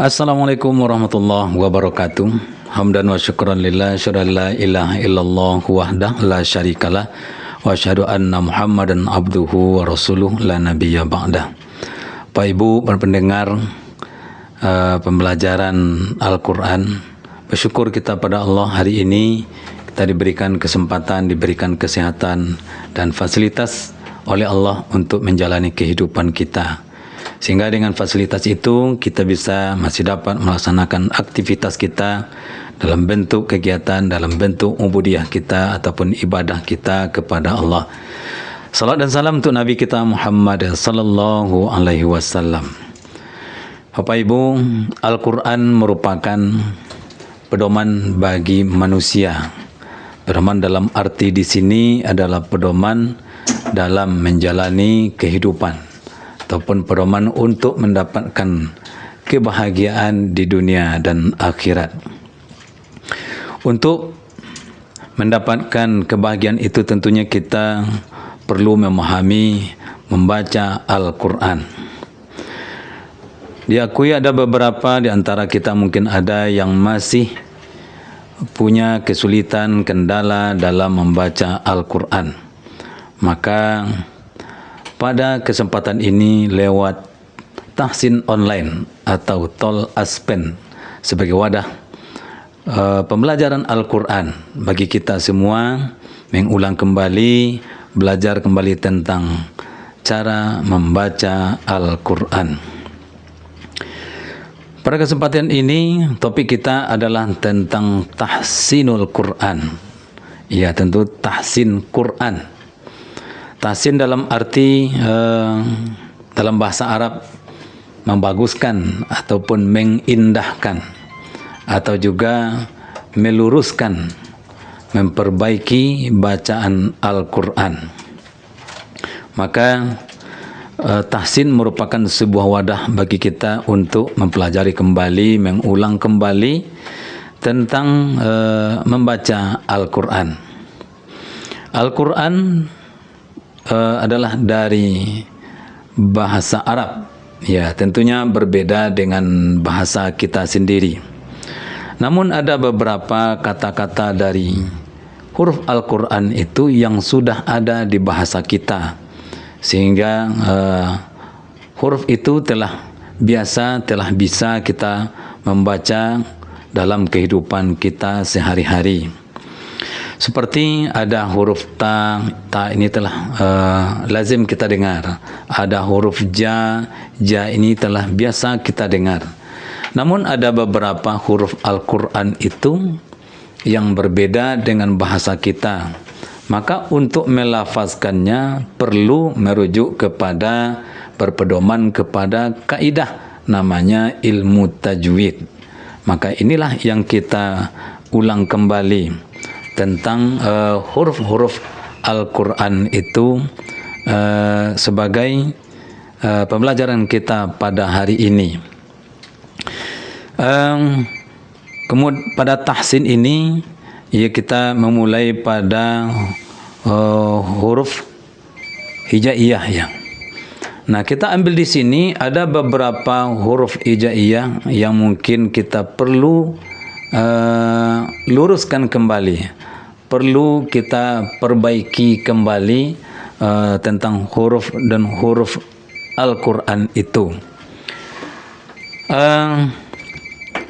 Assalamualaikum warahmatullahi wabarakatuh. Hamdan wa syukran lillah, syada la ilaha illallah wahdah la syarikalah wa asyhadu anna Muhammadan abduhu wa rasuluh la nabiyya ba'dah. Pak Ibu pendengar pembelajaran Al-Qur'an, bersyukur kita pada Allah hari ini kita diberikan kesempatan, diberikan kesehatan dan fasilitas oleh Allah untuk menjalani kehidupan kita. Sehingga dengan fasilitas itu kita bisa masih dapat melaksanakan aktivitas kita dalam bentuk kegiatan, dalam bentuk ubudiyah kita ataupun ibadah kita kepada Allah. Salat dan salam untuk Nabi kita Muhammad sallallahu alaihi wasallam. Bapak Ibu, Al-Qur'an merupakan pedoman bagi manusia. Pedoman dalam arti di sini adalah pedoman dalam menjalani kehidupan ataupun pedoman untuk mendapatkan kebahagiaan di dunia dan akhirat. Untuk mendapatkan kebahagiaan itu tentunya kita perlu memahami, membaca Al-Quran. Diakui ada beberapa di antara kita mungkin ada yang masih punya kesulitan, kendala dalam membaca Al-Quran. Maka pada kesempatan ini lewat tahsin online atau Tol Aspen sebagai wadah pembelajaran Al-Quran bagi kita semua mengulang kembali, belajar kembali tentang cara membaca Al-Quran. Pada kesempatan ini topik kita adalah tentang tahsinul Quran. Ya, tentu tahsin Quran. Tahsin dalam arti dalam bahasa Arab membaguskan ataupun mengindahkan atau juga meluruskan, memperbaiki bacaan Al-Quran. Maka tahsin merupakan sebuah wadah bagi kita untuk mempelajari kembali, mengulang kembali tentang membaca Al-Quran. Al-Quran adalah dari bahasa Arab, ya tentunya berbeda dengan bahasa kita sendiri. Namun ada beberapa kata-kata dari huruf Al-Quran itu yang sudah ada di bahasa kita, sehingga huruf itu telah bisa kita membaca dalam kehidupan kita sehari-hari. Seperti ada huruf ta ini telah lazim kita dengar. Ada huruf ja ini telah biasa kita dengar. Namun ada beberapa huruf Al-Quran itu yang berbeda dengan bahasa kita. Maka untuk melafazkannya perlu merujuk kepada berpedoman kepada kaidah namanya ilmu tajwid. Maka inilah yang kita ulang kembali tentang huruf-huruf Al-Quran itu sebagai pembelajaran kita pada hari ini. Kemudian pada tahsin ini ya kita memulai pada huruf hijaiyah ya. Nah, kita ambil di sini ada beberapa huruf hijaiyah yang mungkin kita perlu luruskan kembali, perlu kita perbaiki kembali tentang huruf dan huruf Al-Quran itu.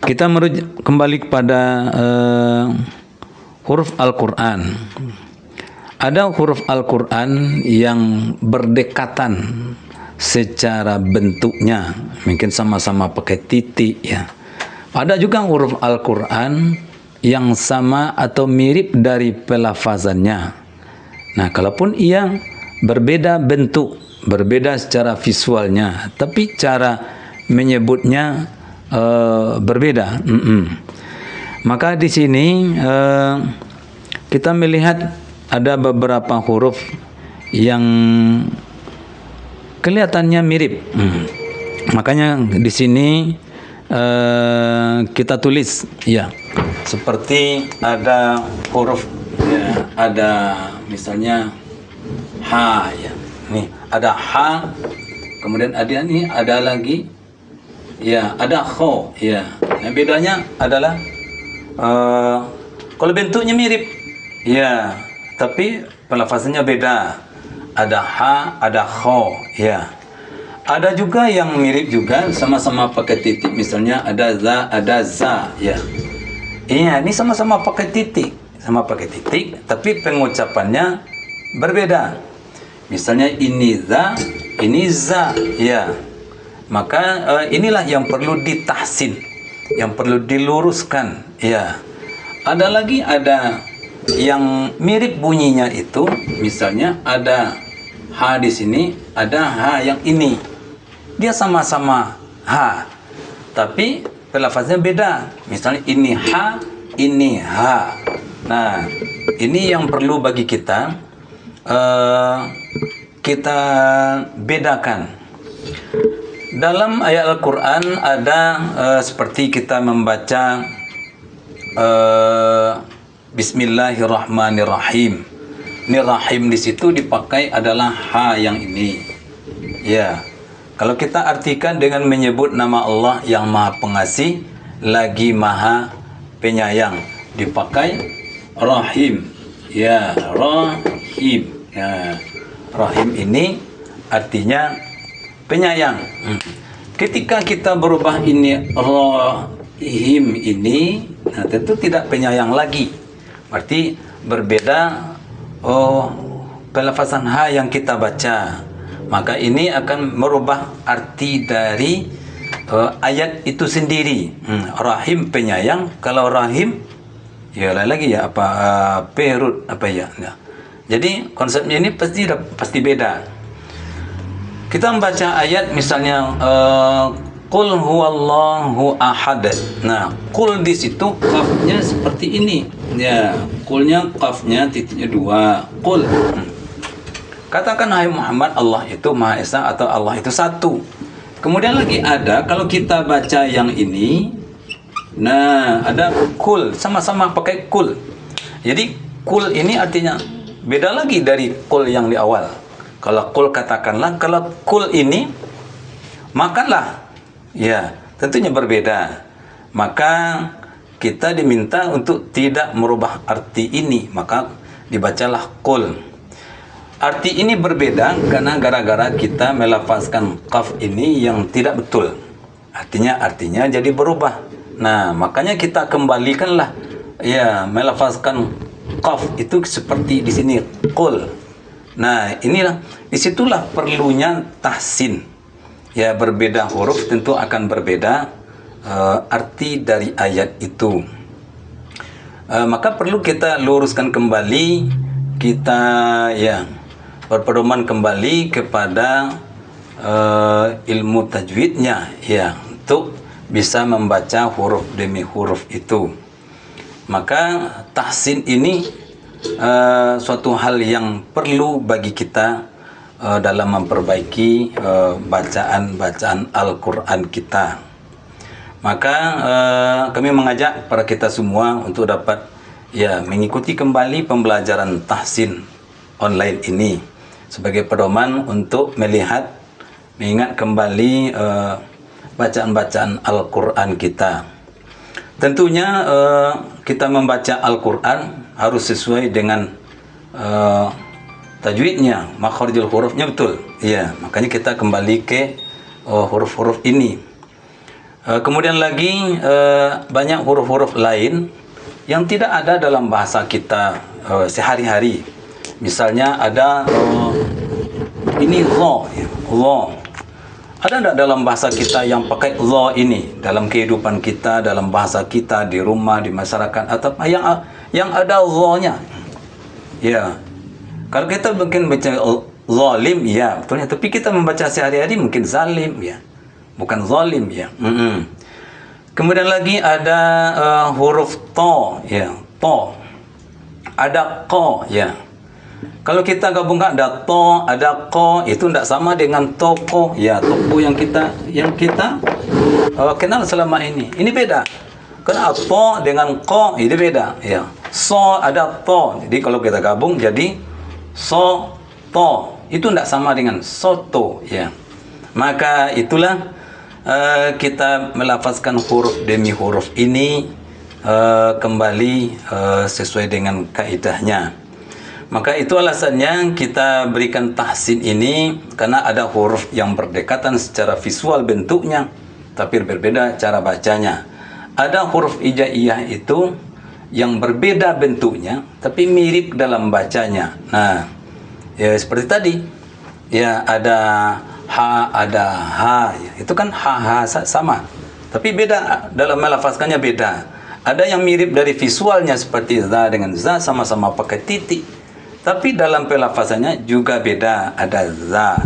Kita merujuk kembali kepada huruf Al-Quran. Ada huruf Al-Quran yang berdekatan secara bentuknya, mungkin sama-sama pakai titik ya. Ada juga huruf Al-Quran yang sama atau mirip dari pelafazannya. Nah, kalaupun ia berbeda bentuk, berbeda secara visualnya, tapi cara menyebutnya berbeda. Maka di sini kita melihat ada beberapa huruf yang kelihatannya mirip. Makanya di sini kita tulis ya, seperti ada huruf ya, ada misalnya H ya. Nih, ada H, kemudian ada lagi ya, ada kho, ya. Yang bedanya adalah kalau bentuknya mirip, ya, tapi pelafazannya beda. Ada ha, ada kho, ya. Ada juga yang mirip juga, sama-sama pakai titik. Misalnya ada za, ya. Iya, ini sama-sama pakai titik, tapi pengucapannya berbeda. Misalnya ini za, ya. Maka inilah yang perlu ditahsin, yang perlu diluruskan, ya. Ada lagi yang mirip bunyinya itu, misalnya ada ha di sini, ada ha yang ini. Dia sama-sama ha, tapi pelafaznya beda. Misalnya ini ha, ini ha. Nah, ini yang perlu bagi kita kita bedakan. Dalam ayat Al-Quran ada seperti kita membaca Bismillahirrahmanirrahim. Ini rahim di situ dipakai adalah ha yang ini. Ya. Kalau kita artikan dengan menyebut nama Allah yang Maha Pengasih lagi Maha Penyayang, dipakai rahim. Ya, rahim. Ya. Rahim ini artinya penyayang. Ketika kita berubah ini rahim ini, nah tentu tidak penyayang lagi. Berarti berbeda pelafazan ha yang kita baca. Maka ini akan merubah arti dari ayat itu sendiri. Rahim penyayang, kalau rahim ya lagi ya perut apa ya. Nah, jadi konsepnya ini pasti beda. Kita membaca ayat misalnya qul huwallahu ahad. Nah, qul di situ qafnya seperti ini. Ya, qulnya qafnya titiknya 2. Qul. Katakan hai Muhammad, Allah itu Maha Esa atau Allah itu satu. Kemudian lagi ada, kalau kita baca yang ini, nah ada kul, sama-sama pakai kul. Jadi kul ini artinya beda lagi dari kul yang di awal. Kalau kul katakanlah, kalau kul ini makanlah. Ya, tentunya berbeda. Maka kita diminta untuk tidak merubah arti ini, maka dibacalah kul. Arti ini berbeda karena gara-gara kita melafazkan qaf ini yang tidak betul. Artinya jadi berubah. Nah, makanya kita kembalikanlah ya melafazkan qaf itu seperti di sini qul. Nah, inilah disitulah perlunya tahsin. Ya, berbeda huruf tentu akan berbeda arti dari ayat itu. Maka perlu kita luruskan kembali, kita ya berpedoman kembali kepada ilmu tajwidnya ya untuk bisa membaca huruf demi huruf itu. Maka tahsin ini suatu hal yang perlu bagi kita dalam memperbaiki bacaan Al-Quran kita. Maka kami mengajak para kita semua untuk dapat ya mengikuti kembali pembelajaran tahsin online ini sebagai pedoman untuk mengingat kembali bacaan-bacaan Al-Quran kita. Tentunya kita membaca Al-Quran harus sesuai dengan tajwidnya, makharijul hurufnya betul. Ya, makanya kita kembali ke huruf-huruf ini. Kemudian lagi banyak huruf-huruf lain yang tidak ada dalam bahasa kita sehari-hari. Misalnya ada ini dha, ya, dha. Ada tidak dalam bahasa kita yang pakai dha ini dalam kehidupan kita, dalam bahasa kita di rumah, di masyarakat, atau yang ada dha-nya? Ya, kalau kita mungkin baca zalim, ya betulnya. Tapi kita membaca sehari-hari mungkin zalim, ya, bukan zalim, ya. Kemudian lagi ada huruf ta, ya, ta. Ada qa, ya. Kalau kita gabungkan ada to, ada ko, itu tidak sama dengan toko. Ya, toko yang kita kenal selama ini. Ini beda. Karena to dengan ko ini beda. Ya, so ada to. Jadi kalau kita gabung jadi so to. Itu tidak sama dengan soto. Ya, maka itulah kita melafazkan huruf demi huruf ini kembali sesuai dengan kaidahnya. Maka itu alasannya kita berikan tahsin ini, karena ada huruf yang berdekatan secara visual bentuknya, tapi berbeda cara bacanya. Ada huruf hijaiyah itu yang berbeda bentuknya, tapi mirip dalam bacanya. Nah, ya seperti tadi, ya ada ha, ada ha, ya. Itu kan ha sama, tapi beda dalam melafazkannya beda. Ada yang mirip dari visualnya seperti za dengan za, sama-sama pakai titik. Tapi dalam pelafazannya juga beda. Ada za.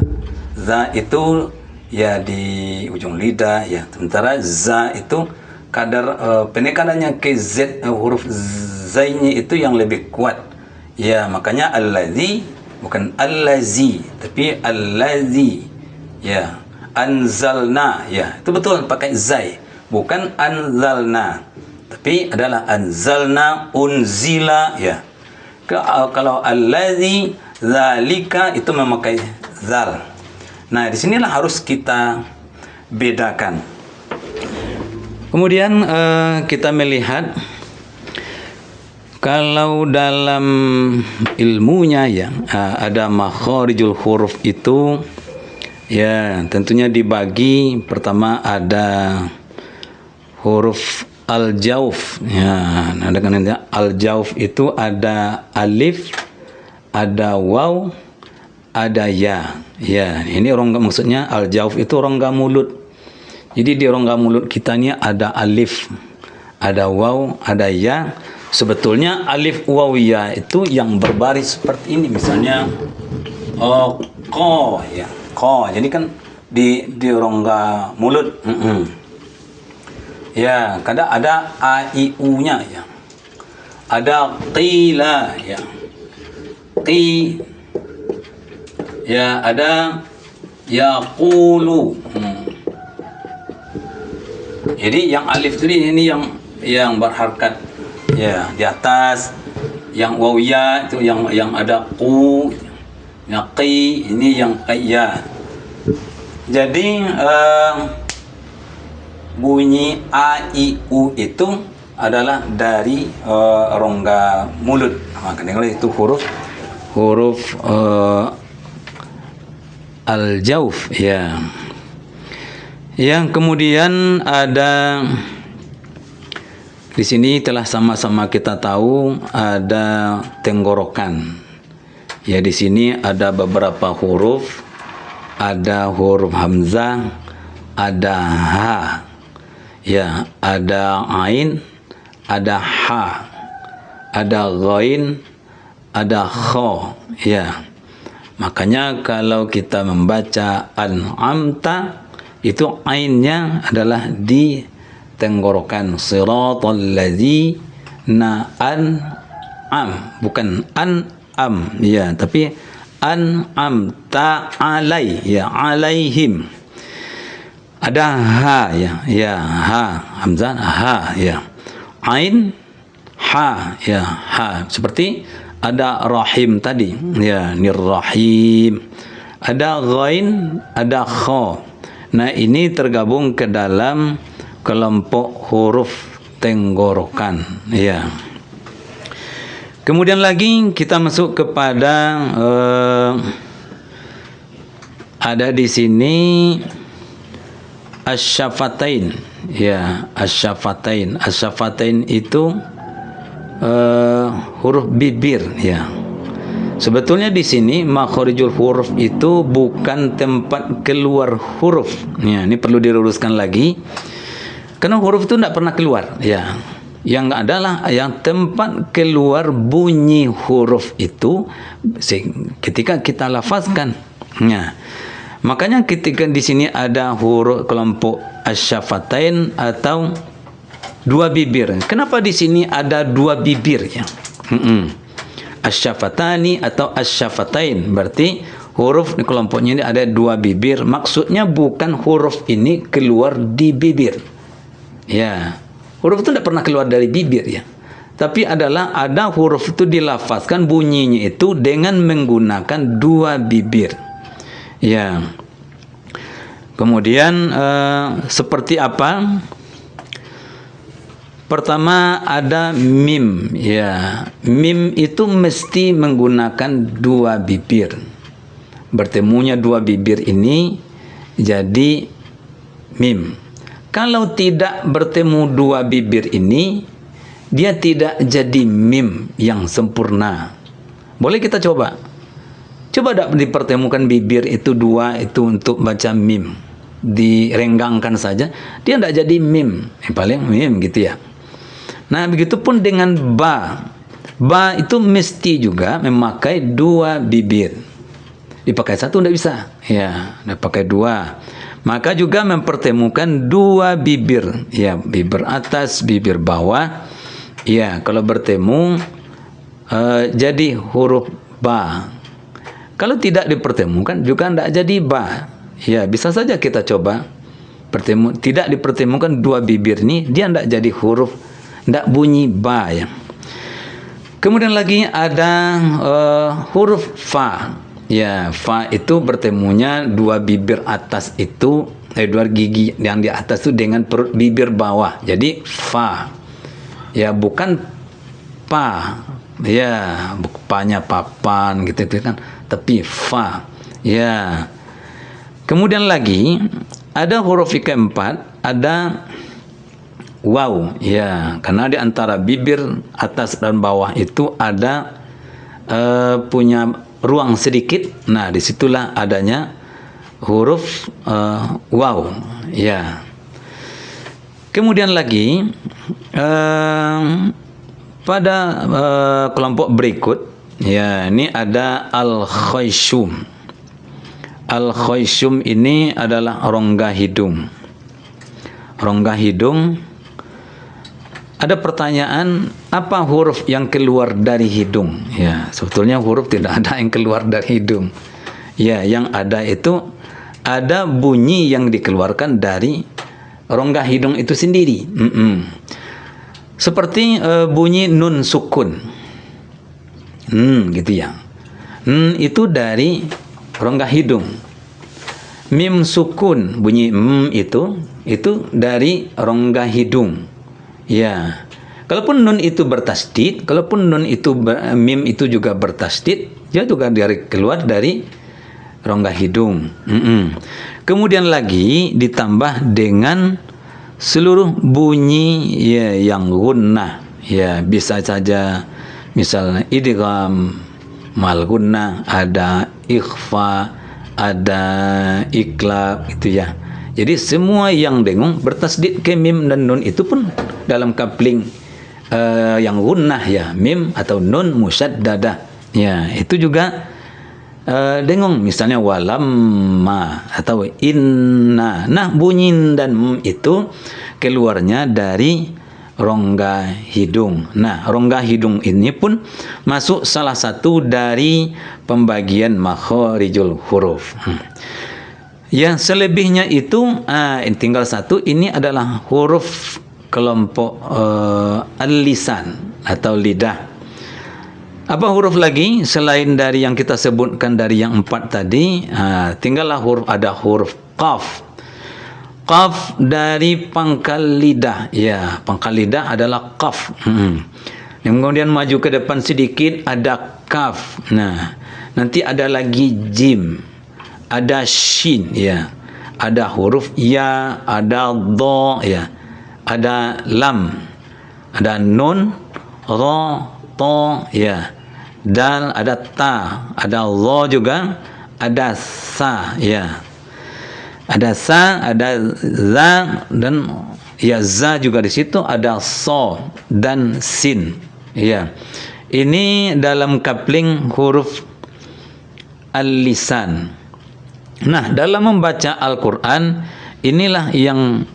Za itu ya di ujung lidah ya. Sementara za itu kadar penekanannya ke z, huruf zainya itu yang lebih kuat. Ya, makanya allazi bukan allazi, tapi allazi. Ya, anzalna ya. Itu betul pakai zai, bukan anzalna. Tapi adalah anzalna, unzila ya. Kalau allazi, zalika itu memakai zal. Nah, disinilah harus kita bedakan. Kemudian kita melihat kalau dalam ilmunya ya ada makharijul huruf itu ya tentunya dibagi. Pertama ada huruf al-jauf ya. Nah, dengan al-jauf itu ada alif, ada waw, ada ya. Ya, ini rongga, maksudnya al-jauf itu rongga mulut. Jadi di rongga mulut kita ini ada alif, ada waw, ada ya. Sebetulnya alif waw ya itu yang berbaris seperti ini, misalnya ko ya, ko. Jadi kan di rongga mulut. Ya, kadang ada a i u nya ya. Ada qila ya. Qi ya, ada yaqulu. Jadi yang alif ini yang berharakat ya di atas, yang waw ya itu yang ada qu, yang qi ini yang ya. Jadi bunyi a i u itu adalah dari rongga mulut. Makanya itu huruf al-jauf ya. Yang kemudian ada di sini telah sama-sama kita tahu ada tenggorokan. Ya, di sini ada beberapa huruf, ada huruf hamzah, ada ha. Ya, ada ain, ada ha, ada ghain, ada kha. Ya. Makanya kalau kita membaca an'amta itu ainnya adalah di tenggorokan. Siratal ladzina an'am, bukan an'am ya, tapi an'amta alai ya, alaihim. Ada ha ya, ha hamzah ha ya, ain ha ya, ha. Seperti ada rahim tadi ya, nirrahim. Ada ghain, ada kha. Nah, ini tergabung ke dalam kelompok huruf tenggorokan ya. Kemudian lagi kita masuk kepada ada di sini asyafatain ya, asyafatain. Asyafatain itu huruf bibir ya. Sebetulnya di sini makharijul huruf itu bukan tempat keluar huruf. Ya, ini perlu diluruskan lagi. Karena huruf itu tidak pernah keluar ya. Yang adalah yang tempat keluar bunyi huruf itu ketika kita lafazkan. Ya. Makanya ketika di sini ada huruf kelompok asyafatain atau dua bibir. Kenapa di sini ada dua bibir ya? Asyafatani atau asyafatain, berarti huruf di kelompoknya ini ada dua bibir. Maksudnya bukan huruf ini keluar di bibir. Ya, huruf itu tidak pernah keluar dari bibir ya. Tapi adalah ada huruf itu dilafazkan bunyinya itu dengan menggunakan dua bibir. Ya. Kemudian seperti apa? Pertama ada mim, ya. Mim itu mesti menggunakan dua bibir. Bertemunya dua bibir ini jadi mim. Kalau tidak bertemu dua bibir ini, dia tidak jadi mim yang sempurna. Boleh kita coba. Coba dipertemukan bibir itu dua itu untuk baca mim. Direnggangkan saja, dia tidak jadi mim. Paling mim gitu ya. Nah, begitupun dengan ba. Ba itu mesti juga memakai dua bibir. Dipakai satu tidak bisa. Ya, dipakai dua. Maka juga mempertemukan dua bibir. Ya, bibir atas, bibir bawah. Ya, kalau bertemu jadi huruf ba. Kalau tidak dipertemukan juga tidak jadi ba. Ya, bisa saja kita coba. Tidak dipertemukan dua bibir ini, dia tidak jadi huruf, tidak bunyi ba ya. Kemudian lagi ada huruf fa. Ya, fa itu bertemunya dua bibir atas itu, dua gigi yang di atas itu dengan bibir bawah. Jadi fa. Ya, bukan pa. Ya, panya papan gitu kan, tapi fa. Ya. Kemudian lagi ada huruf yang keempat, ada waw, ya, karena di antara bibir atas dan bawah itu ada punya ruang sedikit. Nah, disitulah adanya huruf waw, ya. Kemudian lagi pada kelompok berikut, ya, ini ada al-khayshum. Al-khayshum ini adalah rongga hidung. Rongga hidung. Ada pertanyaan, apa huruf yang keluar dari hidung? Ya, sebetulnya huruf tidak ada yang keluar dari hidung. Ya, yang ada itu ada bunyi yang dikeluarkan dari rongga hidung itu sendiri. Seperti bunyi nun sukun. Gitu ya. Itu dari rongga hidung. Mim sukun, bunyi itu dari rongga hidung. Ya. Kalaupun nun itu bertasdid, kalaupun nun itu mim itu juga bertasdid, dia juga keluar dari rongga hidung. Kemudian lagi ditambah dengan seluruh bunyi ya yang gunnah. Ya, bisa saja misalnya idgham mal gunnah, ada ikhfa, ada iklab gitu ya. Jadi semua yang dengung bertasdid ke mim dan nun itu pun dalam kapling yang gunnah ya, mim atau nun musyaddadah. Ya, itu juga dengung, misalnya walamma atau inna. Nah, bunyi dan itu keluarnya dari rongga hidung. Nah, rongga hidung ini pun masuk salah satu dari pembagian makharijul huruf. Ya, selebihnya itu tinggal satu. Ini adalah huruf kelompok al-lisan atau lidah. Apa huruf lagi selain dari yang kita sebutkan dari yang 4 tadi? Tinggallah ada huruf qaf. Qaf dari pangkal lidah. Ya, pangkal lidah adalah qaf. Kemudian maju ke depan sedikit ada kaf. Nah, nanti ada lagi jim. Ada shin ya. Ada huruf ya, ada dha ya. Ada lam. Ada nun, ra, ta ya. Dal, ada ta, ada dha juga, ada sa ya. Ada sa, ada za, dan ya za juga di situ, ada so dan sin. Ya. Ini dalam kapling huruf al-lisan. Nah, dalam membaca Al-Qur'an inilah yang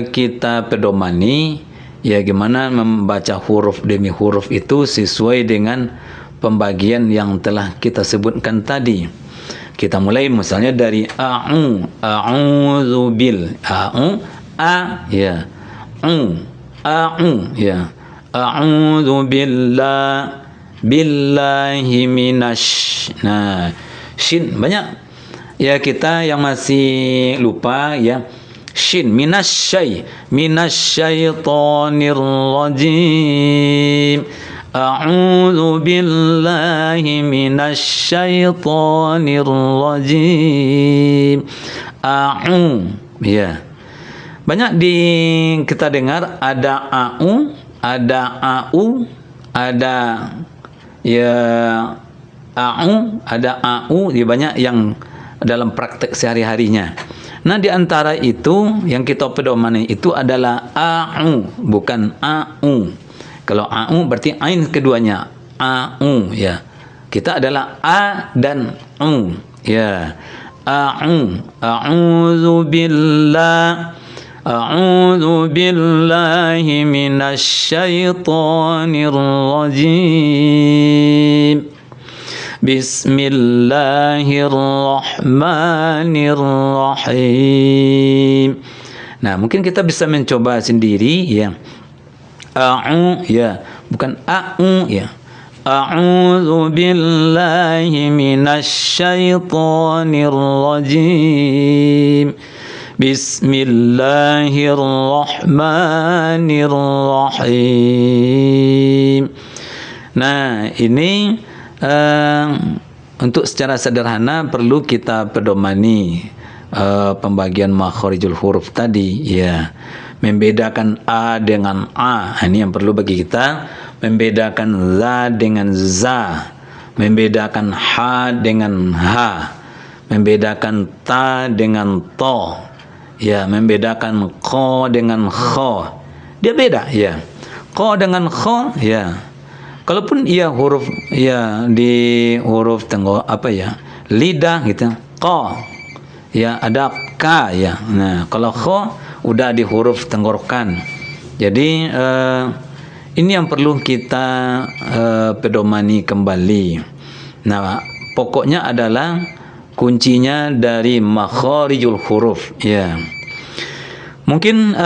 kita pedomani, ya, gimana membaca huruf demi huruf itu sesuai dengan pembagian yang telah kita sebutkan tadi. Kita mulai misalnya dari a'udzu bil ya. Ya. A'udzu billahi minasy. Nah, shin banyak. Ya, kita yang masih lupa ya. Shin minasyaitonir rajim. A'udzu billahi minasyaitonir rajim. Ya. Banyak kita dengar ada ada ada ya ada ya, banyak yang dalam praktek sehari-harinya. Nah, di antara itu yang kita pedomani itu adalah bukan au. Kalau au berarti ain keduanya ya. Kita adalah a dan ya. A'udzu billahi minasyaitonir rajim. Bismillahirrahmanirrahim. Nah, mungkin kita bisa mencoba sendiri ya. Ya, bukan ya. A'udzu billahi minasyaitonir rajim. Bismillahirrahmanirrahim. Nah, ini untuk secara sederhana perlu kita pedomani pembagian makharijul huruf tadi ya, membedakan a dengan a. Ini yang perlu bagi kita, membedakan za dengan za, membedakan ha dengan ha, membedakan ta dengan to ya, membedakan kho dengan kho. Dia beda ya, kho dengan kho ya. Kalaupun ia huruf ya di huruf lidah gitu, qa ya, ada ka ya. Nah, kalau kha udah di huruf tenggorokan. Jadi ini yang perlu kita pedomani kembali. Nah, pokoknya adalah kuncinya dari makharijul huruf ya. Mungkin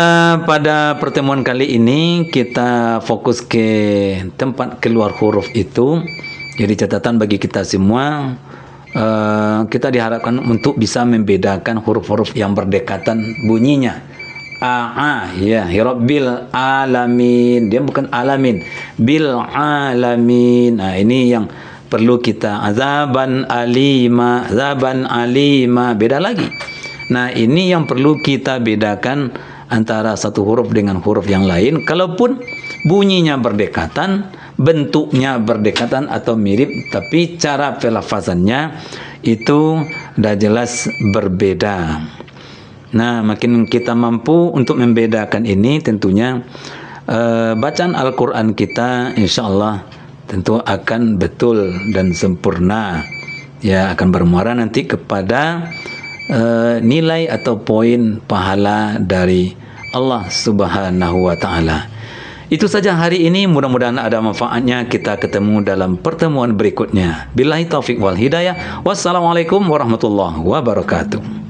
pada pertemuan kali ini kita fokus ke tempat keluar huruf itu. Jadi catatan bagi kita semua, kita diharapkan untuk bisa membedakan huruf-huruf yang berdekatan bunyinya. Ya, Rabbil alamin. Dia bukan alamin, bil alamin. Nah, ini yang perlu kita. Azaban alima, beda lagi. Nah, ini yang perlu kita bedakan antara satu huruf dengan huruf yang lain. Kalaupun bunyinya berdekatan, bentuknya berdekatan atau mirip, tapi cara pelafazannya itu sudah jelas berbeda. Nah, makin kita mampu untuk membedakan ini, tentunya bacaan Al-Quran kita insya Allah tentu akan betul dan sempurna. Ya, akan bermuara nanti kepada nilai atau poin pahala dari Allah Subhanahu wa Ta'ala. Itu saja hari ini, mudah-mudahan ada manfaatnya. Kita ketemu dalam pertemuan berikutnya. Billahi taufik wal hidayah. Wassalamualaikum warahmatullahi wabarakatuh.